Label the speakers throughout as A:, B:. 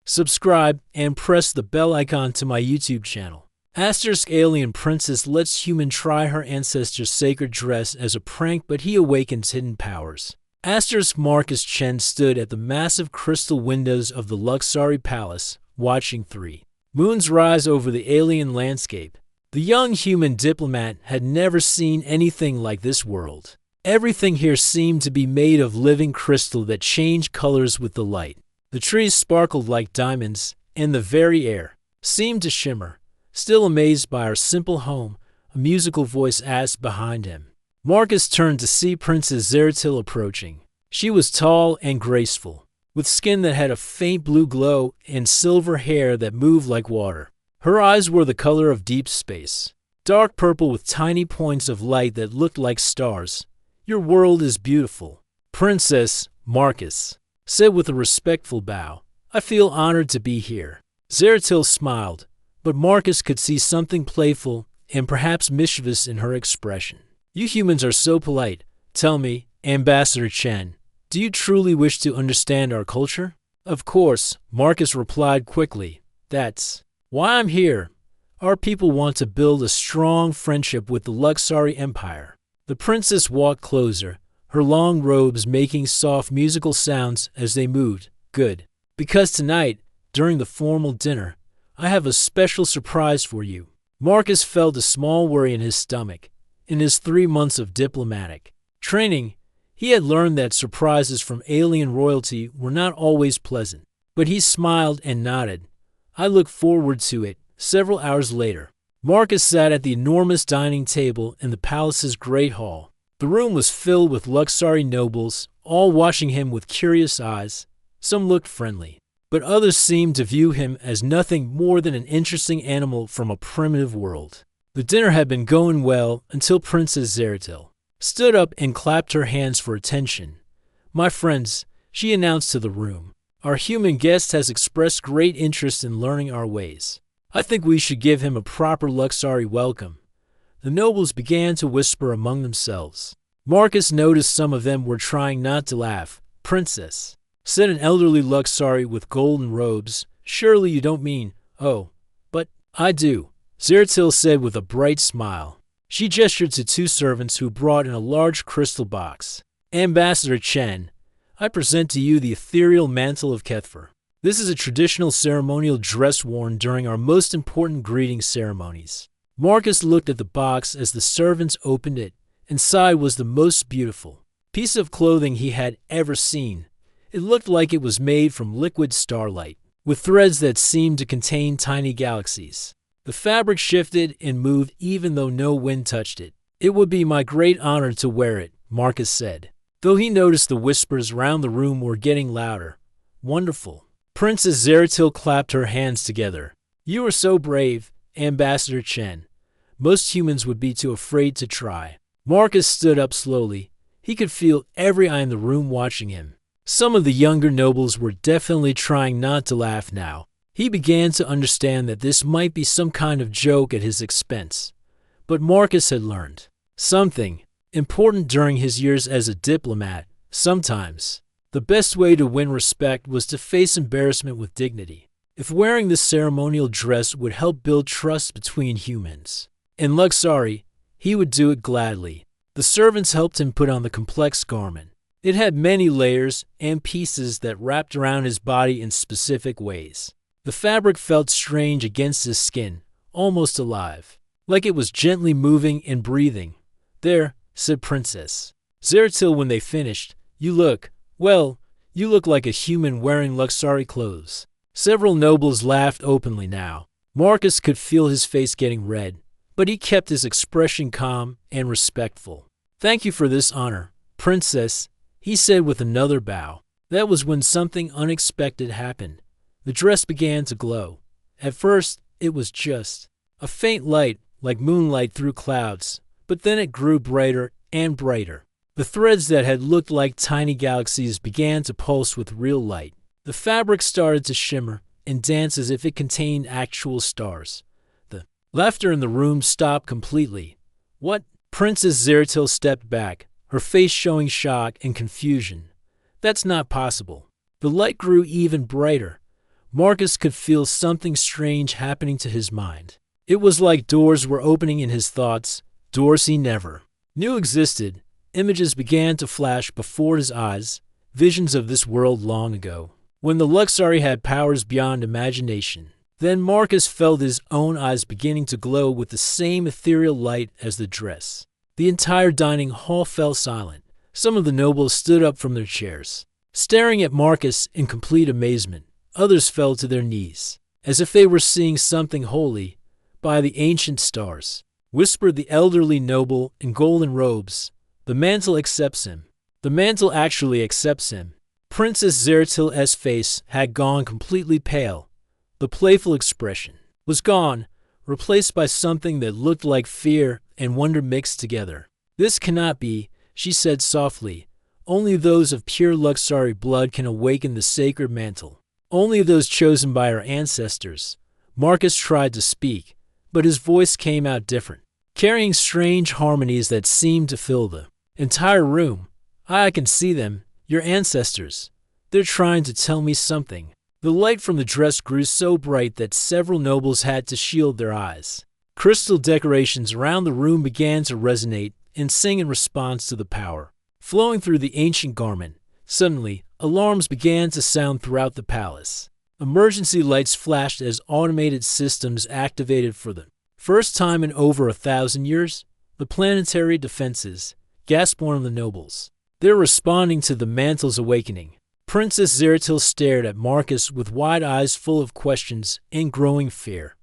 A: subscribe, and press the bell icon to my YouTube channel. Asterisk alien princess lets human try her ancestors' sacred dress as a prank, but he awakens hidden powers. Asterisk Marcus Chen stood at the massive crystal windows of the Luxari Palace, watching 3 moons rise over the alien landscape. The young human diplomat had never seen anything like this world. Everything here seemed to be made of living crystal that changed colors with the light. The trees sparkled like diamonds, and the very air seemed to shimmer. Still amazed by our simple home, a musical voice asked behind him. Marcus turned to see Princess Zeratil approaching. She was tall and graceful, with skin that had a faint blue glow and silver hair that moved like water. Her eyes were the color of deep space, dark purple with tiny points of light that looked like stars. Your world is beautiful, Princess, Marcus said with a respectful bow. I feel honored to be here. Zeratil smiled, but Marcus could see something playful and perhaps mischievous in her expression. You humans are so polite. Tell me, Ambassador Chen, do you truly wish to understand our culture? Of course, Marcus replied quickly. That's why I'm here. Our people want to build a strong friendship with the Luxari Empire. The princess walked closer, her long robes making soft musical sounds as they moved. Good. Because tonight, during the formal dinner, I have a special surprise for you. Marcus felt a small worry in his stomach. In his 3 months of diplomatic training, he had learned that surprises from alien royalty were not always pleasant. But he smiled and nodded. I look forward to it. Several hours later, Marcus sat at the enormous dining table in the palace's great hall. The room was filled with Luxari nobles, all watching him with curious eyes. Some looked friendly, but others seemed to view him as nothing more than an interesting animal from a primitive world. The dinner had been going well until Princess Zeratil stood up and clapped her hands for attention. My friends, she announced to the room, our human guest has expressed great interest in learning our ways. I think we should give him a proper Luxari welcome. The nobles began to whisper among themselves. Marcus noticed some of them were trying not to laugh. Princess, said an elderly Luxari with golden robes, surely you don't mean, oh, but I do, Zeratil said with a bright smile. She gestured to 2 servants who brought in a large crystal box. Ambassador Chen, I present to you the ethereal mantle of Kethfer. This is a traditional ceremonial dress worn during our most important greeting ceremonies. Marcus looked at the box as the servants opened it. Inside was the most beautiful piece of clothing he had ever seen. It looked like it was made from liquid starlight, with threads that seemed to contain tiny galaxies. The fabric shifted and moved even though no wind touched it. It would be my great honor to wear it, Marcus said, though he noticed the whispers around the room were getting louder. Wonderful. Princess Zeratil clapped her hands together. You are so brave, Ambassador Chen. Most humans would be too afraid to try. Marcus stood up slowly. He could feel every eye in the room watching him. Some of the younger nobles were definitely trying not to laugh now. He began to understand that this might be some kind of joke at his expense. But Marcus had learned something important during his years as a diplomat. Sometimes, the best way to win respect was to face embarrassment with dignity. If wearing this ceremonial dress would help build trust between humans in Luxari, he would do it gladly. The servants helped him put on the complex garment. It had many layers and pieces that wrapped around his body in specific ways. The fabric felt strange against his skin, almost alive, like it was gently moving and breathing. There, said Princess Zeratil when they finished, you look like a human wearing Luxari clothes. Several nobles laughed openly now. Marcus could feel his face getting red, but he kept his expression calm and respectful. Thank you for this honor, Princess, he said with another bow. That was when something unexpected happened. The dress began to glow. At first, it was just a faint light, like moonlight through clouds, but then it grew brighter and brighter. The threads that had looked like tiny galaxies began to pulse with real light. The fabric started to shimmer and dance as if it contained actual stars. The laughter in the room stopped completely. What? Princess Zeratil stepped back, her face showing shock and confusion. That's not possible. The light grew even brighter. Marcus could feel something strange happening to his mind. It was like doors were opening in his thoughts, doors he never knew existed. Images began to flash before his eyes, visions of this world long ago, when the Luxari had powers beyond imagination. Then Marcus felt his own eyes beginning to glow with the same ethereal light as the dress. The entire dining hall fell silent. Some of the nobles stood up from their chairs, staring at Marcus in complete amazement. Others fell to their knees, as if they were seeing something holy. By the ancient stars, whispered the elderly noble in golden robes, the mantle accepts him. The mantle actually accepts him. Princess Zeratil's face had gone completely pale. The playful expression was gone, replaced by something that looked like fear and wonder mixed together. "This cannot be," she said softly. "Only those of pure Luxari blood can awaken the sacred mantle. Only those chosen by our ancestors." Marcus tried to speak, but his voice came out different, carrying strange harmonies that seemed to fill the entire room. "I can see them, your ancestors. They're trying to tell me something." The light from the dress grew so bright that several nobles had to shield their eyes. Crystal decorations around the room began to resonate and sing in response to the power flowing through the ancient garment. Suddenly, alarms began to sound throughout the palace. Emergency lights flashed as automated systems activated for the first time in over 1,000 years. "The planetary defenses," gasped one of the nobles. "They're responding to the mantle's awakening." Princess Zeratil stared at Marcus with wide eyes full of questions and growing fear.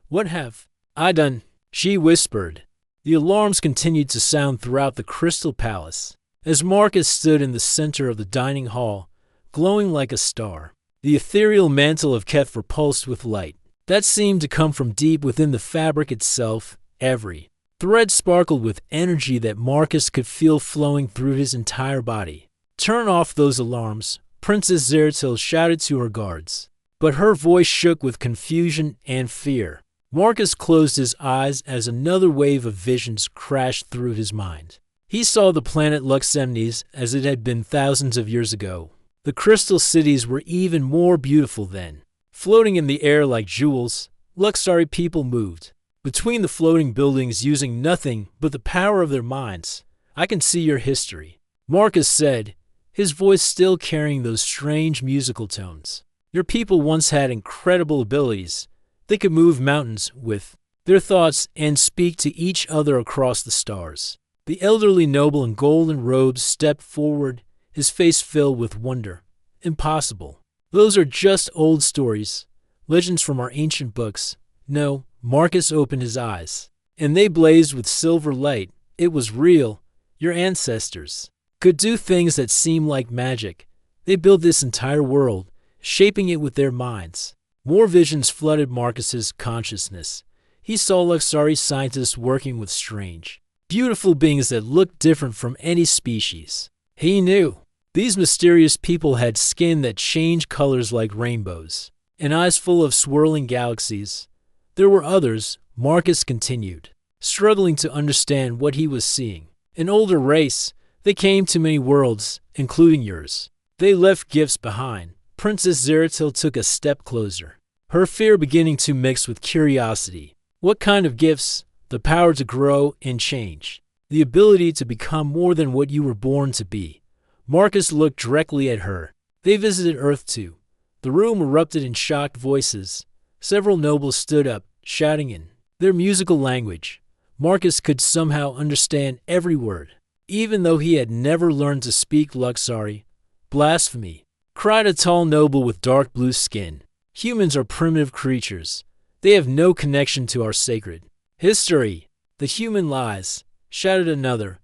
A: "What have I done?" she whispered. The alarms continued to sound throughout the Crystal Palace, as Marcus stood in the center of the dining hall, glowing like a star. The ethereal mantle of Keth repulsed with light that seemed to come from deep within the fabric itself. Every thread sparkled with energy that Marcus could feel flowing through his entire body. "Turn off those alarms," Princess Zeratil shouted to her guards, but her voice shook with confusion and fear. Marcus closed his eyes as another wave of visions crashed through his mind. He saw the planet Luxemnes as it had been thousands of years ago. The crystal cities were even more beautiful then. Floating in the air like jewels, Luxari people moved between the floating buildings using nothing but the power of their minds. "I can see your history," Marcus said, his voice still carrying those strange musical tones. "Your people once had incredible abilities. They could move mountains with their thoughts and speak to each other across the stars." The elderly noble in golden robes stepped forward, his face filled with wonder. "Impossible. Those are just old stories, legends from our ancient books." "No," Marcus opened his eyes, and they blazed with silver light. "It was real. Your ancestors could do things that seemed like magic. They built this entire world, shaping it with their minds." More visions flooded Marcus's consciousness. He saw Luxari scientists working with strange, beautiful beings that looked different from any species he knew. These mysterious people had skin that changed colors like rainbows, and eyes full of swirling galaxies. There were others, Marcus continued, struggling to understand what he was seeing. "An older race. They came to many worlds, including yours. They left gifts behind." Princess Zeratil took a step closer, her fear beginning to mix with curiosity. "What kind of gifts?" "The power to grow and change. The ability to become more than what you were born to be." Marcus looked directly at her. "They visited Earth too." The room erupted in shocked voices. Several nobles stood up, shouting in their musical language. Marcus could somehow understand every word, even though he had never learned to speak Luxari. "Blasphemy!" cried a tall noble with dark blue skin. "Humans are primitive creatures. They have no connection to our sacred history." "The human lies," shouted another.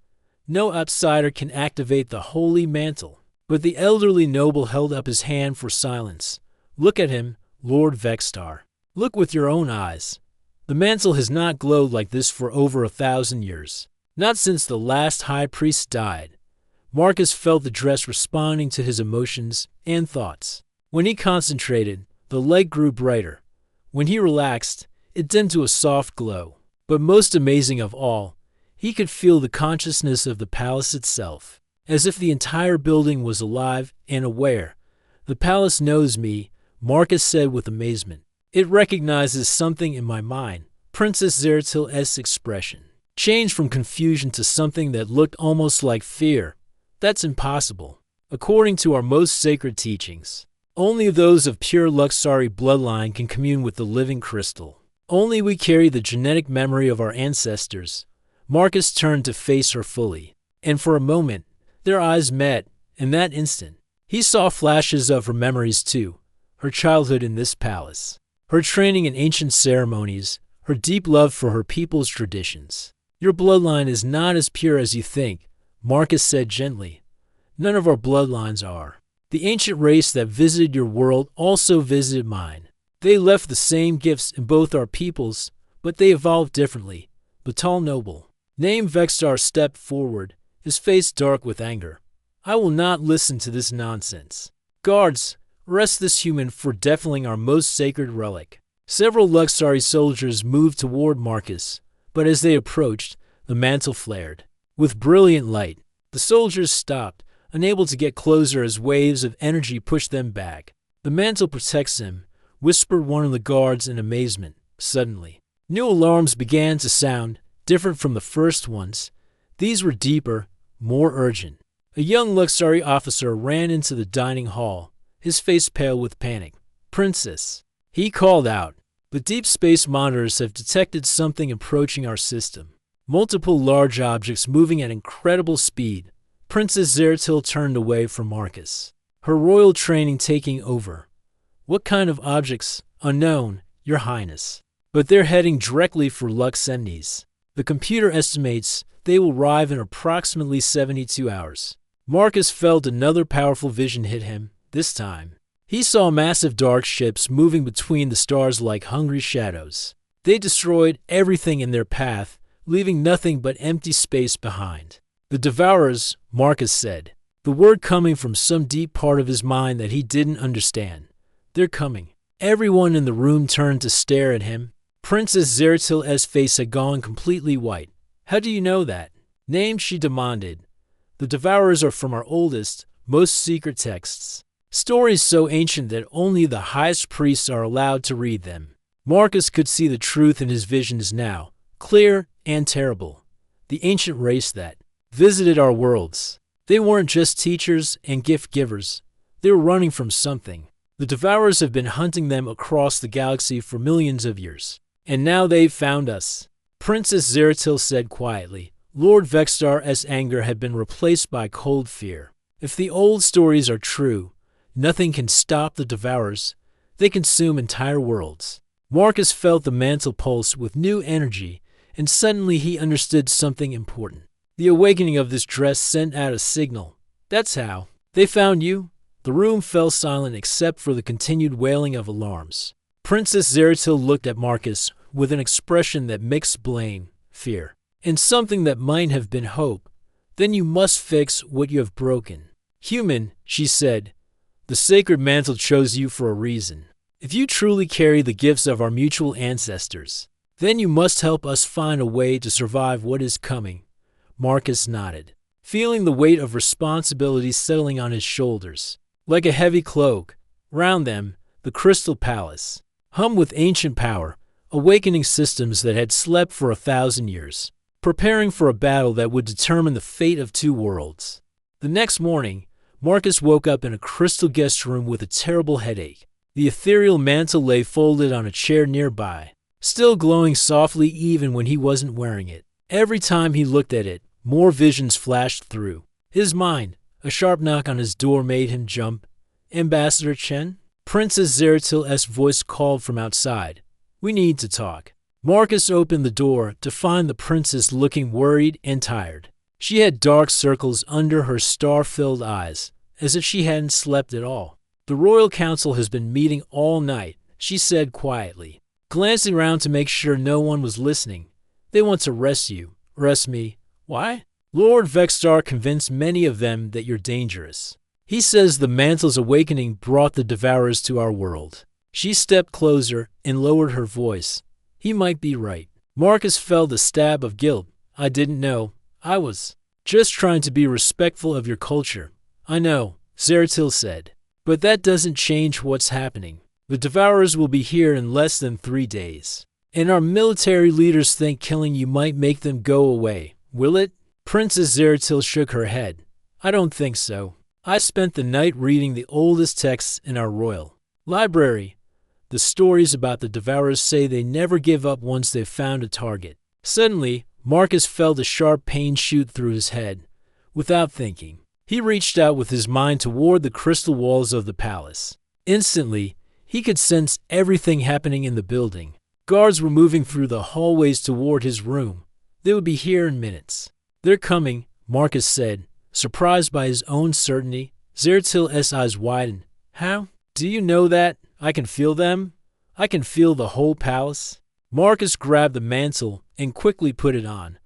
A: "No outsider can activate the holy mantle." But the elderly noble held up his hand for silence. "Look at him, Lord Vextar. Look with your own eyes. The mantle has not glowed like this for over 1,000 years. Not since the last high priest died." Marcus felt the dress responding to his emotions and thoughts. When he concentrated, the light grew brighter. When he relaxed, it dimmed to a soft glow. But most amazing of all, he could feel the consciousness of the palace itself, as if the entire building was alive and aware. "The palace knows me," Marcus said with amazement. It recognizes something in my mind. Princess Zeratil's expression changed from confusion to something that looked almost like fear. That's impossible. According to our most sacred teachings, only those of pure Luxari bloodline can commune with the living crystal. Only we carry the genetic memory of our ancestors. Marcus turned to face her fully, and for a moment, their eyes met. In that instant, he saw flashes of her memories too, her childhood in this palace, her training in ancient ceremonies, her deep love for her people's traditions. Your bloodline is not as pure as you think, Marcus said gently. None of our bloodlines are. The ancient race that visited your world also visited mine. They left the same gifts in both our peoples, but they evolved differently. The tall noble, named Vextar, stepped forward, his face dark with anger. I will not listen to this nonsense. Guards, arrest this human for defiling our most sacred relic. Several Luxari soldiers moved toward Marcus, but as they approached, the mantle flared. With brilliant light, the soldiers stopped, unable to get closer as waves of energy pushed them back. The mantle protects him, whispered one of the guards in amazement. Suddenly, new alarms began to sound, different from the first ones. These were deeper, more urgent. A young Luxari officer ran into the dining hall, his face pale with panic. Princess, he called out. The deep space monitors have detected something approaching our system. Multiple large objects moving at incredible speed. Princess Zeratil turned away from Marcus, her royal training taking over. What kind of objects? Unknown, Your Highness. But they're heading directly for Luxemnes. The computer estimates they will arrive in approximately 72 hours. Marcus felt another powerful vision hit him. This time, he saw massive dark ships moving between the stars like hungry shadows. They destroyed everything in their path, leaving nothing but empty space behind. The Devourers, Marcus said, the word coming from some deep part of his mind that he didn't understand. They're coming. Everyone in the room turned to stare at him. Princess Zeratil's face had gone completely white. How do you know that? Name, she demanded. The Devourers are from our oldest, most secret texts. Stories so ancient that only the highest priests are allowed to read them. Marcus could see the truth in his visions now, clear and terrible. The ancient race that visited our worlds. They weren't just teachers and gift givers. They were running from something. The Devourers have been hunting them across the galaxy for millions of years. And now they've found us. Princess Zeratil said quietly. Lord Vextar's anger had been replaced by cold fear. If the old stories are true, nothing can stop the Devourers. They consume entire worlds. Marcus felt the mantle pulse with new energy, and suddenly he understood something important. The awakening of this dress sent out a signal. That's how. They found you. The room fell silent except for the continued wailing of alarms. Princess Zeratil looked at Marcus with an expression that mixed blame, fear, and something that might have been hope. Then you must fix what you have broken. Human, she said, the sacred mantle chose you for a reason. If you truly carry the gifts of our mutual ancestors, then you must help us find a way to survive what is coming. Marcus nodded, feeling the weight of responsibility settling on his shoulders. Like a heavy cloak, round them, the Crystal Palace, hummed with ancient power, awakening systems that had slept for 1,000 years, preparing for a battle that would determine the fate of two worlds. The next morning, Marcus woke up in a crystal guest room with a terrible headache. The ethereal mantle lay folded on a chair nearby, still glowing softly even when he wasn't wearing it. Every time he looked at it, more visions flashed through his mind. A sharp knock on his door made him jump. Ambassador Chen? Princess Zeratil's voice called from outside. We need to talk. Marcus opened the door to find the princess looking worried and tired. She had dark circles under her star-filled eyes, as if she hadn't slept at all. The Royal Council has been meeting all night, she said quietly, glancing around to make sure no one was listening. They want to arrest you. Arrest me. Why? Lord Vextar convinced many of them that you're dangerous. He says the mantle's awakening brought the Devourers to our world. She stepped closer and lowered her voice. He might be right. Marcus felt a stab of guilt. I didn't know. I was just trying to be respectful of your culture. I know, Zeratil said. But that doesn't change what's happening. The Devourers will be here in less than 3 days. And our military leaders think killing you might make them go away. Will it? Princess Zeratil shook her head. I don't think so. I spent the night reading the oldest texts in our royal library. The stories about the Devourers say they never give up once they've found a target. Suddenly, Marcus felt a sharp pain shoot through his head. Without thinking, he reached out with his mind toward the crystal walls of the palace. Instantly, he could sense everything happening in the building. Guards were moving through the hallways toward his room. They would be here in minutes. They're coming, Marcus said, surprised by his own certainty. Zeratil's eyes widened. How? Do you know that? I can feel them. I can feel the whole palace. Marcus grabbed the mantle and quickly put it on.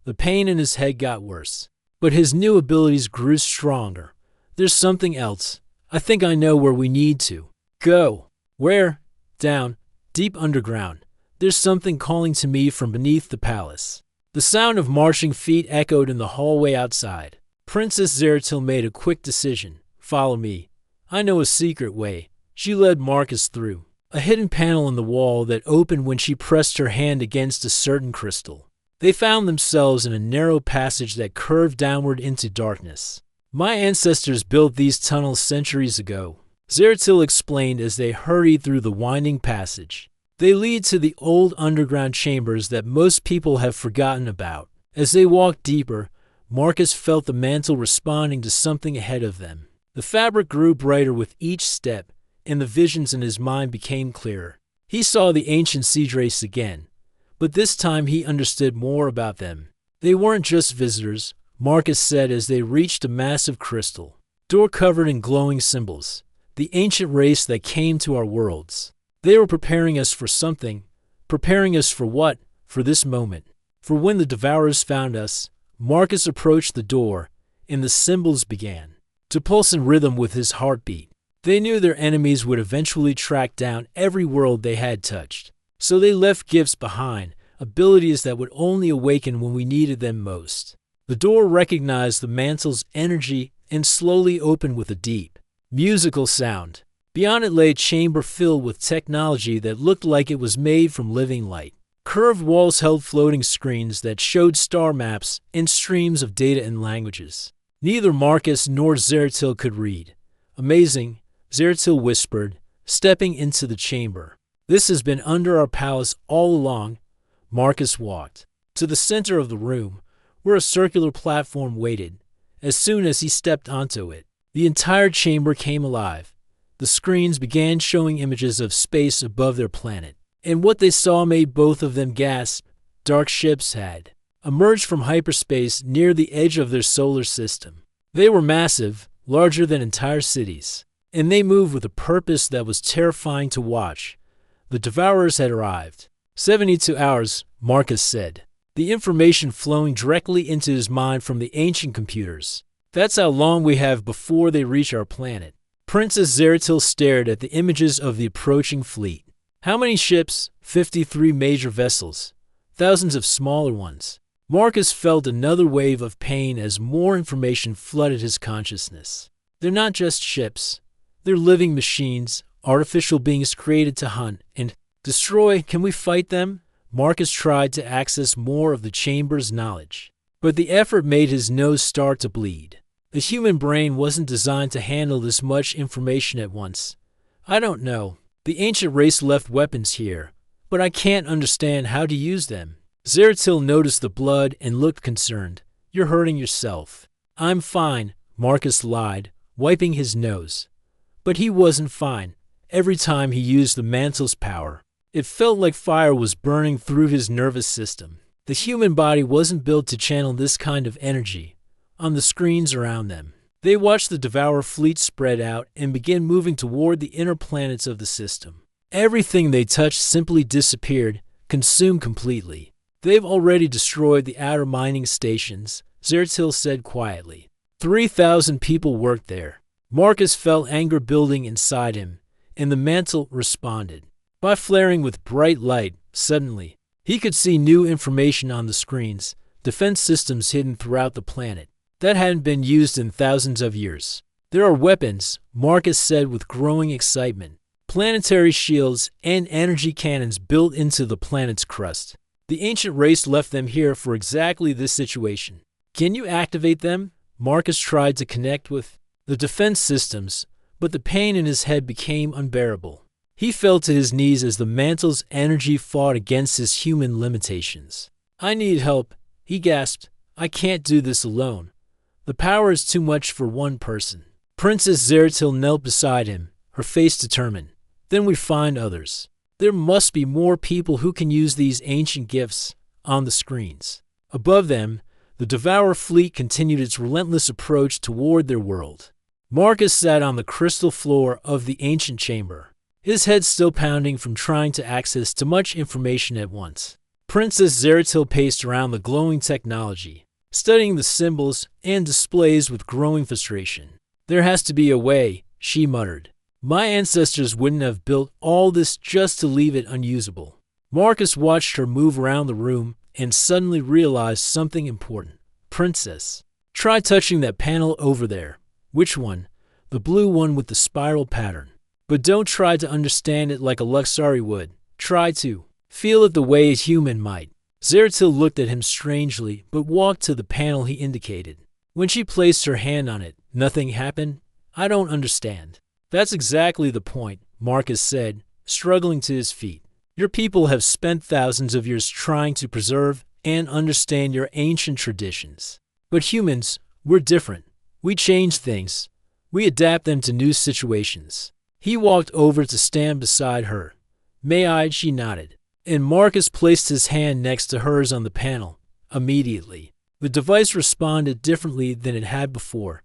A: The pain in his head got worse, but his new abilities grew stronger. There's something else. I think I know where we need to go. Where? Down, deep underground. There's something calling to me from beneath the palace. The sound of marching feet echoed in the hallway outside. Princess Zeratil made a quick decision. Follow me. I know a secret way. She led Marcus through a hidden panel in the wall that opened when she pressed her hand against a certain crystal. They found themselves in a narrow passage that curved downward into darkness. My ancestors built these tunnels centuries ago, Zeratil explained as they hurried through the winding passage. They lead to the old underground chambers that most people have forgotten about. As they walked deeper, Marcus felt the mantle responding to something ahead of them. The fabric grew brighter with each step, and the visions in his mind became clearer. He saw the ancient siege race again, but this time he understood more about them. They weren't just visitors, Marcus said as they reached a massive crystal door covered in glowing symbols. The ancient race that came to our worlds. They were preparing us for something. Preparing us for what? For this moment. For when the Devourers found us, Marcus approached the door, and the symbols began to pulse in rhythm with his heartbeat. They knew their enemies would eventually track down every world they had touched. So they left gifts behind, abilities that would only awaken when we needed them most. The door recognized the mantle's energy and slowly opened with a deep, musical sound. Beyond it lay a chamber filled with technology that looked like it was made from living light. Curved walls held floating screens that showed star maps and streams of data and languages. Neither Marcus nor Zeratil could read. Amazing, Zeratil whispered, stepping into the chamber. This has been under our palace all along. Marcus walked to the center of the room, where a circular platform waited. As soon as he stepped onto it, the entire chamber came alive. The screens began showing images of space above their planet, and what they saw made both of them gasp. Dark ships had emerged from hyperspace near the edge of their solar system. They were massive, larger than entire cities, and they moved with a purpose that was terrifying to watch. The Devourers had arrived. 72 hours, Marcus said, the information flowing directly into his mind from the ancient computers. That's how long we have before they reach our planet. Princess Zeratil stared at the images of the approaching fleet. How many ships? 53 major vessels. Thousands of smaller ones. Marcus felt another wave of pain as more information flooded his consciousness. They're not just ships. They're living machines, artificial beings created to hunt and destroy. Can we fight them? Marcus tried to access more of the chamber's knowledge, but the effort made his nose start to bleed. The human brain wasn't designed to handle this much information at once. I don't know. The ancient race left weapons here, but I can't understand how to use them. Zeratil noticed the blood and looked concerned. You're hurting yourself. I'm fine, Marcus lied, wiping his nose. But he wasn't fine. Every time he used the mantle's power, it felt like fire was burning through his nervous system. The human body wasn't built to channel this kind of energy. On the screens around them, they watched the Devourer fleet spread out and begin moving toward the inner planets of the system. Everything they touched simply disappeared, consumed completely. They've already destroyed the outer mining stations, Zeratil said quietly. 3,000 people worked there. Marcus felt anger building inside him, and the mantle responded by flaring with bright light. Suddenly, he could see new information on the screens, defense systems hidden throughout the planet that hadn't been used in thousands of years. There are weapons, Marcus said with growing excitement. planetary shields, and energy cannons built into the planet's crust. The ancient race left them here for exactly this situation. Can you activate them? Marcus tried to connect with the defense systems, but the pain in his head became unbearable. He fell to his knees as the mantle's energy fought against his human limitations. I need help, he gasped. I can't do this alone. The power is too much for one person. Princess Zeratil knelt beside him, her face determined. Then we find others. There must be more people who can use these ancient gifts on the screens. Above them, the Devourer fleet continued its relentless approach toward their world. Marcus sat on the crystal floor of the ancient chamber, his head still pounding from trying to access too much information at once. Princess Zeratil paced around the glowing technology, studying the symbols and displays with growing frustration. There has to be a way, she muttered. My ancestors wouldn't have built all this just to leave it unusable. Marcus watched her move around the room and suddenly realized something important. Princess, try touching that panel over there. Which one? The blue one with the spiral pattern. But don't try to understand it like a Luxari would. Try to feel it the way a human might. Zeratil looked at him strangely, but walked to the panel he indicated. When she placed her hand on it, nothing happened. I don't understand. That's exactly the point, Marcus said, struggling to his feet. Your people have spent thousands of years trying to preserve and understand your ancient traditions. But humans, we're different. We change things. We adapt them to new situations. He walked over to stand beside her. May I? She nodded. And Marcus placed his hand next to hers on the panel. Immediately, the device responded differently than it had before.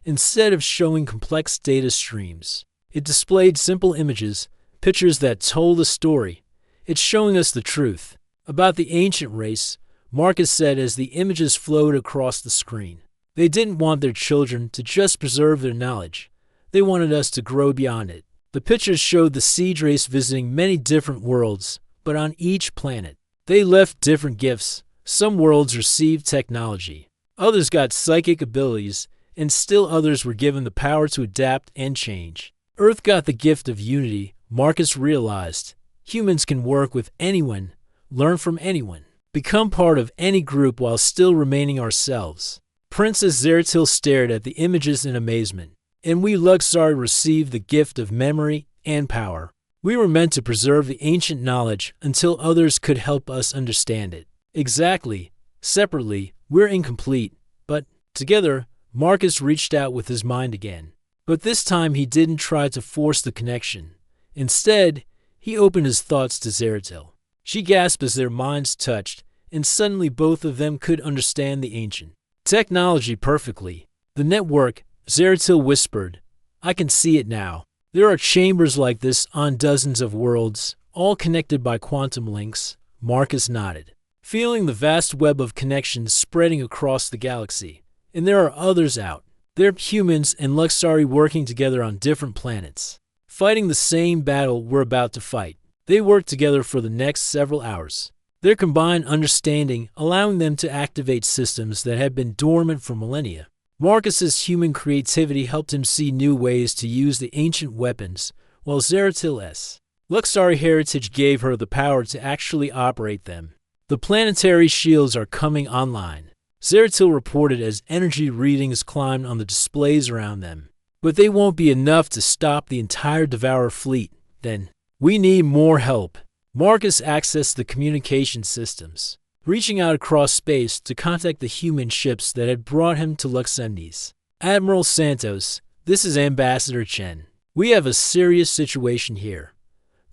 A: Instead of showing complex data streams, it displayed simple images, pictures that told a story. It's showing us the truth about the ancient race, Marcus said as the images flowed across the screen. They didn't want their children to just preserve their knowledge. They wanted us to grow beyond it. The pictures showed the siege race visiting many different worlds, but on each planet, they left different gifts. Some worlds received technology, others got psychic abilities, and still others were given the power to adapt and change. Earth got the gift of unity, Marcus realized. Humans can work with anyone, learn from anyone, become part of any group while still remaining ourselves. Princess Zeratil stared at the images in amazement. And we Luxari received the gift of memory and power. We were meant to preserve the ancient knowledge until others could help us understand it. Exactly. Separately, we're incomplete, but together, Marcus reached out with his mind again. But this time he didn't try to force the connection. Instead, he opened his thoughts to Zeratil. She gasped as their minds touched, and suddenly both of them could understand the ancient technology perfectly. The network, Zeratil whispered. I can see it now. There are chambers like this on dozens of worlds, all connected by quantum links. Marcus nodded, feeling the vast web of connections spreading across the galaxy. And there are others out. They're humans and Luxari working together on different planets, fighting the same battle we're about to fight. They work together for the next several hours. Their combined understanding allowing them to activate systems that had been dormant for millennia. Marcus's human creativity helped him see new ways to use the ancient weapons, while Zeratil's Luxari heritage gave her the power to actually operate them. The planetary shields are coming online, Zeratil reported as energy readings climbed on the displays around them. But they won't be enough to stop the entire Devourer fleet. Then, we need more help. Marcus accessed the communication systems, reaching out across space to contact the human ships that had brought him to Luxemnis. Admiral Santos, this is Ambassador Chen. We have a serious situation here.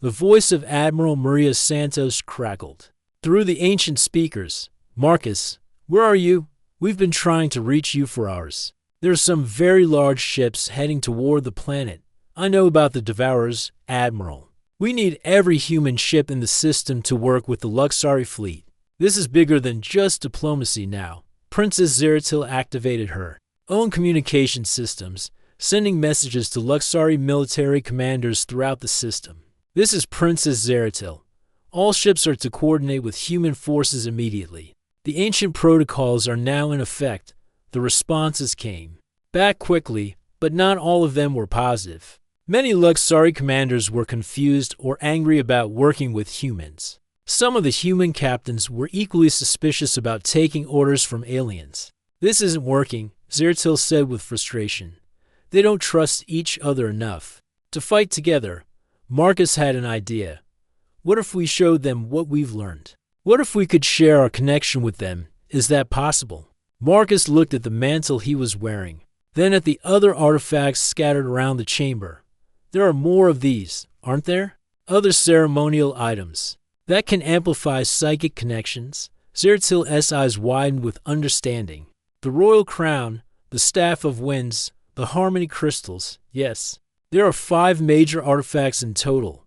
A: The voice of Admiral Maria Santos crackled through the ancient speakers. Marcus, where are you? We've been trying to reach you for hours. There are some very large ships heading toward the planet. I know about the Devourers, Admiral. We need every human ship in the system to work with the Luxari fleet. This is bigger than just diplomacy now. Princess Zeratil activated her own communication systems, sending messages to Luxari military commanders throughout the system. This is Princess Zeratil. All ships are to coordinate with human forces immediately. The ancient protocols are now in effect. The responses came back quickly, but not all of them were positive. Many Luxari commanders were confused or angry about working with humans. Some of the human captains were equally suspicious about taking orders from aliens. "This isn't working," Zeratil said with frustration. "They don't trust each other enough to fight together." Marcus had an idea. "What if we showed them what we've learned? What if we could share our connection with them? Is that possible?" Marcus looked at the mantle he was wearing, then at the other artifacts scattered around the chamber. "There are more of these, aren't there? Other ceremonial items that can amplify psychic connections?" Zeratil's eyes widened with understanding. "The royal crown, the staff of winds, the harmony crystals. Yes, there are 5 major artifacts in total.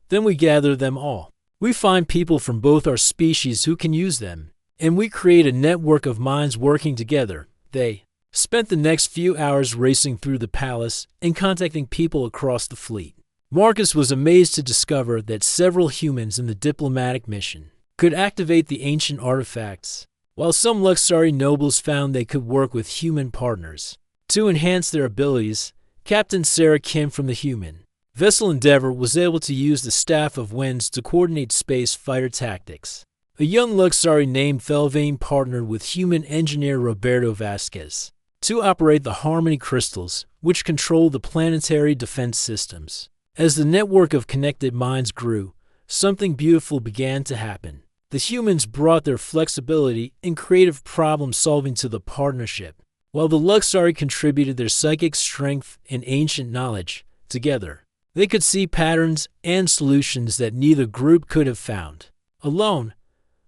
A: Then we gather them all. We find people from both our species who can use them, and we create a network of minds working together." They spent the next few hours racing through the palace and contacting people across the fleet. Marcus was amazed to discover that several humans in the diplomatic mission could activate the ancient artifacts, while some Luxari nobles found they could work with human partners to enhance their abilities. Captain Sarah Kim from the human vessel Endeavor was able to use the Staff of Winds to coordinate space fighter tactics. A young Luxari named Thelvane partnered with human engineer Roberto Vasquez to operate the harmony crystals, which control the planetary defense systems. As the network of connected minds grew, something beautiful began to happen. The humans brought their flexibility and creative problem-solving to the partnership, while the Luxari contributed their psychic strength and ancient knowledge. Together, they could see patterns and solutions that neither group could have found alone.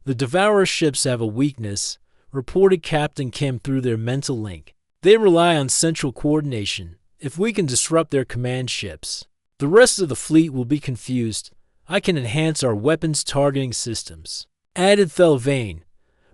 A: "The Devourer ships have a weakness," reported Captain Kim through their mental link. "They rely on central coordination. If we can disrupt their command ships, the rest of the fleet will be confused. I can enhance our weapons targeting systems," added Thelvane,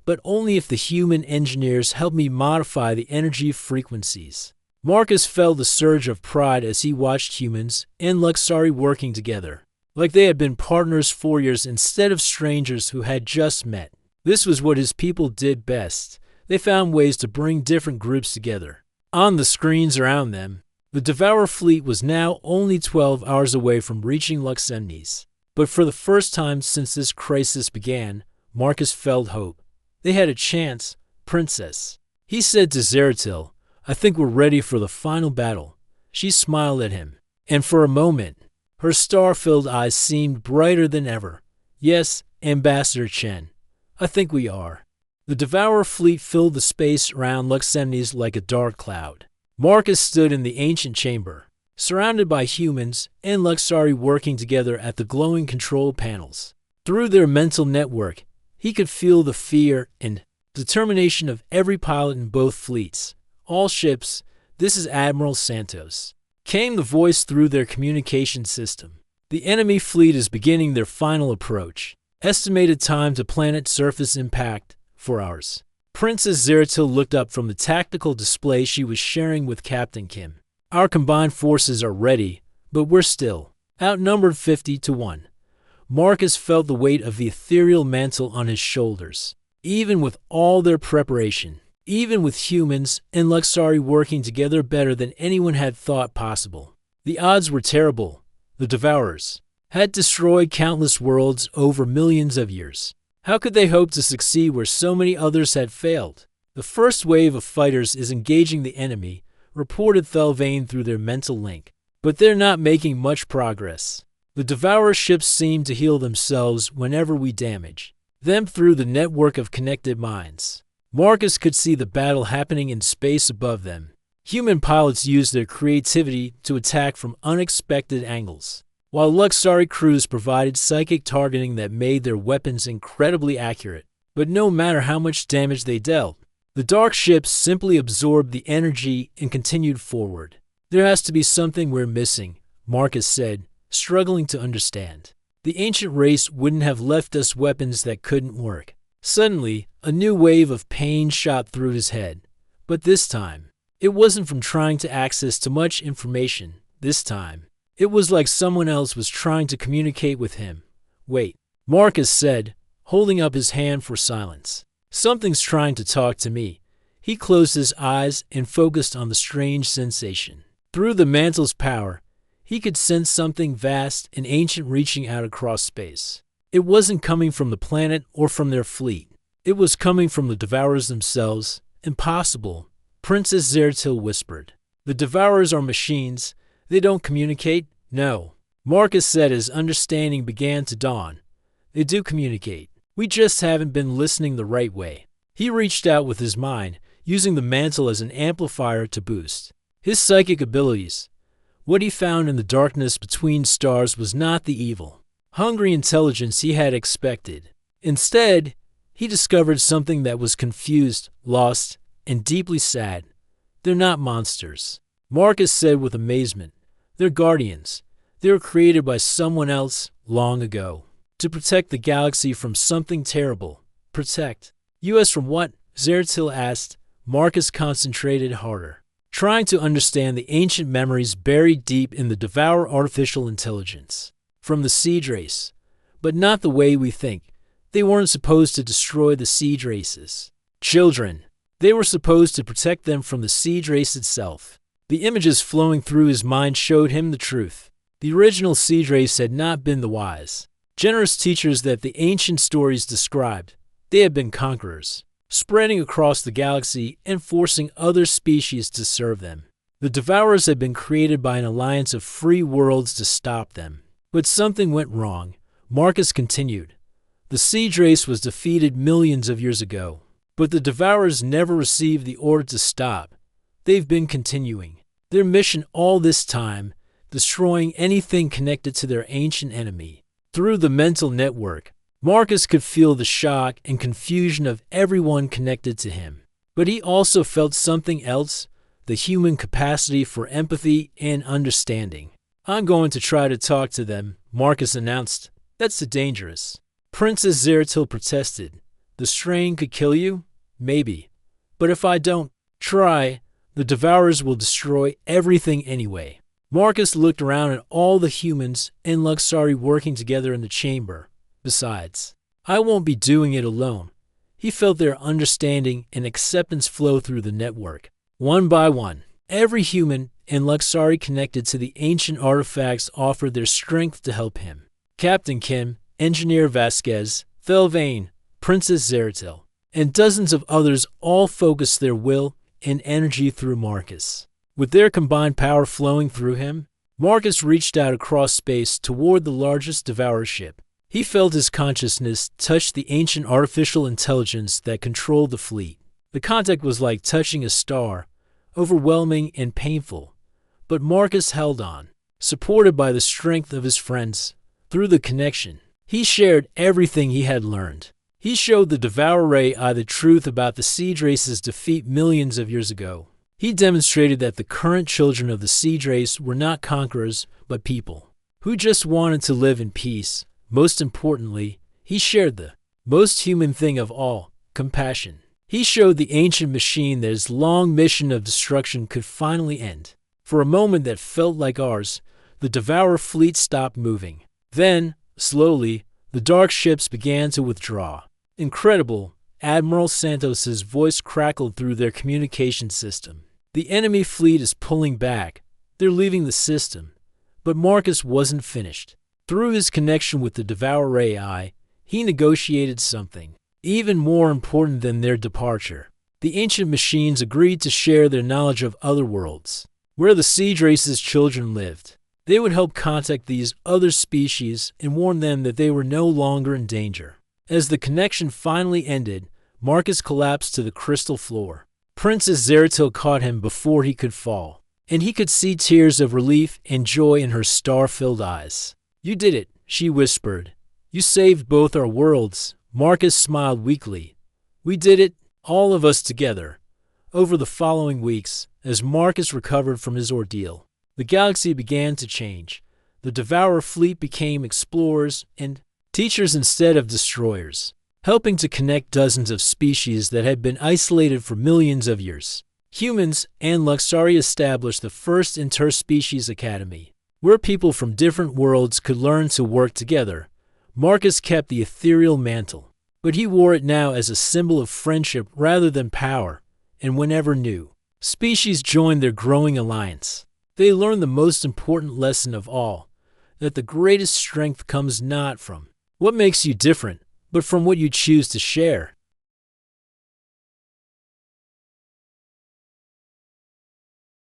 A: "but only if the human engineers help me modify the energy frequencies." Marcus felt a surge of pride as he watched humans and Luxari working together, like they had been partners for years instead of strangers who had just met. This was what his people did best. They found ways to bring different groups together. On the screens around them, the Devourer fleet was now only 12 hours away from reaching Luxemnes. But for the first time since this crisis began, Marcus felt hope. "They had a chance, Princess," he said to Zeratil. "I think we're ready for the final battle." She smiled at him, and for a moment, her star-filled eyes seemed brighter than ever. "Yes, Ambassador Chen, I think we are." The Devourer fleet filled the space around Luxemnes like a dark cloud. Marcus stood in the ancient chamber, surrounded by humans and Luxari working together at the glowing control panels. Through their mental network, he could feel the fear and determination of every pilot in both fleets. "All ships, this is Admiral Santos," came the voice through their communication system. "The enemy fleet is beginning their final approach. Estimated time to planet surface impact, 4 hours." Princess Zeratil looked up from the tactical display she was sharing with Captain Kim. "Our combined forces are ready, but we're still outnumbered 50 to 1. Marcus felt the weight of the ethereal mantle on his shoulders. Even with all their preparation, even with humans and Luxari working together better than anyone had thought possible, the odds were terrible. The Devourers had destroyed countless worlds over millions of years. How could they hope to succeed where so many others had failed? "The first wave of fighters is engaging the enemy," reported Thelvane through their mental link. "But they're not making much progress. The Devourer ships seem to heal themselves whenever we damage them through the network of connected minds." Marcus could see the battle happening in space above them. Human pilots used their creativity to attack from unexpected angles, while Luxari crews provided psychic targeting that made their weapons incredibly accurate. But no matter how much damage they dealt, the dark ships simply absorbed the energy and continued forward. "There has to be something we're missing," Marcus said, struggling to understand. "The ancient race wouldn't have left us weapons that couldn't work." Suddenly, a new wave of pain shot through his head. But this time, it wasn't from trying to access too much information. This time, it was like someone else was trying to communicate with him. "Wait," Marcus said, holding up his hand for silence. "Something's trying to talk to me." He closed his eyes and focused on the strange sensation. Through the mantle's power, He could sense something vast and ancient reaching out across space. It wasn't coming from the planet or from their fleet. It was coming from the Devourers themselves. Impossible, Princess Zeratil whispered. The Devourers are machines. They don't communicate. No. Marcus said as understanding began to dawn. They do communicate. We just haven't been listening the right way. He reached out with his mind, using the mantle as an amplifier to boost his psychic abilities. What he found in the darkness between stars was not the evil, hungry intelligence he had expected. Instead, he discovered something that was confused, lost, and deeply sad. They're not monsters, Marcus said with amazement. They're guardians. They were created by someone else long ago to protect the galaxy from something terrible. Protect us from what? Zeratil asked. Marcus concentrated harder, trying to understand the ancient memories buried deep in the Devour artificial intelligence. From the siege race, but not the way we think. They weren't supposed to destroy the siege races. Children. They were supposed to protect them from the siege race itself. The images flowing through his mind showed him the truth. The original siege race had not been the wise, generous teachers that the ancient stories described. They had been conquerors, spreading across the galaxy and forcing other species to serve them. The Devourers had been created by an alliance of free worlds to stop them. But something went wrong. Marcus continued. The siege race was defeated millions of years ago, but the Devourers never received the order to stop. They've been continuing their mission all this time, destroying anything connected to their ancient enemy. Through the mental network, Marcus could feel the shock and confusion of everyone connected to him. But he also felt something else, the human capacity for empathy and understanding. I'm going to try to talk to them, Marcus announced. That's too dangerous. Princess Zeratil protested. The strain could kill you? Maybe. But if I don't try, the Devourers will destroy everything anyway. Marcus looked around at all the humans and Luxari working together in the chamber. Besides, I won't be doing it alone. He felt their understanding and acceptance flow through the network. One by one, every human and Luxari connected to the ancient artifacts offered their strength to help him. Captain Kim, Engineer Vasquez, Thelvane, Princess Zeratil, and dozens of others all focused their will and energy through Marcus. With their combined power flowing through him, Marcus reached out across space toward the largest Devourer ship. He felt his consciousness touch the ancient artificial intelligence that controlled the fleet. The contact was like touching a star, overwhelming and painful. But Marcus held on, supported by the strength of his friends. Through the connection, he shared everything he had learned. He showed the Devourer AI the truth about the siege race's defeat millions of years ago. He demonstrated that the current children of the siege race were not conquerors, but people who just wanted to live in peace. Most importantly, he shared the most human thing of all, compassion. He showed the ancient machine that his long mission of destruction could finally end. For a moment that felt like ours, the Devourer fleet stopped moving. Then, slowly, the dark ships began to withdraw. Incredible, Admiral Santos's voice crackled through their communication system. The enemy fleet is pulling back. They're leaving the system. But Marcus wasn't finished. Through his connection with the Devourer AI, he negotiated something even more important than their departure. The ancient machines agreed to share their knowledge of other worlds, where the siege race's children lived. They would help contact these other species and warn them that they were no longer in danger. As the connection finally ended, Marcus collapsed to the crystal floor. Princess Zeratil caught him before he could fall, and he could see tears of relief and joy in her star-filled eyes. You did it, she whispered. You saved both our worlds. Marcus smiled weakly. We did it, all of us together. Over the following weeks, as Marcus recovered from his ordeal, the galaxy began to change. The Devourer fleet became explorers and teachers instead of destroyers, helping to connect dozens of species that had been isolated for millions of years. Humans and Luxari established the first interspecies academy, where people from different worlds could learn to work together. Marcus kept the ethereal mantle, but he wore it now as a symbol of friendship rather than power, and whenever new species joined their growing alliance, They learn the most important lesson of all, that the greatest strength comes not from what makes you different, but from what you choose to share.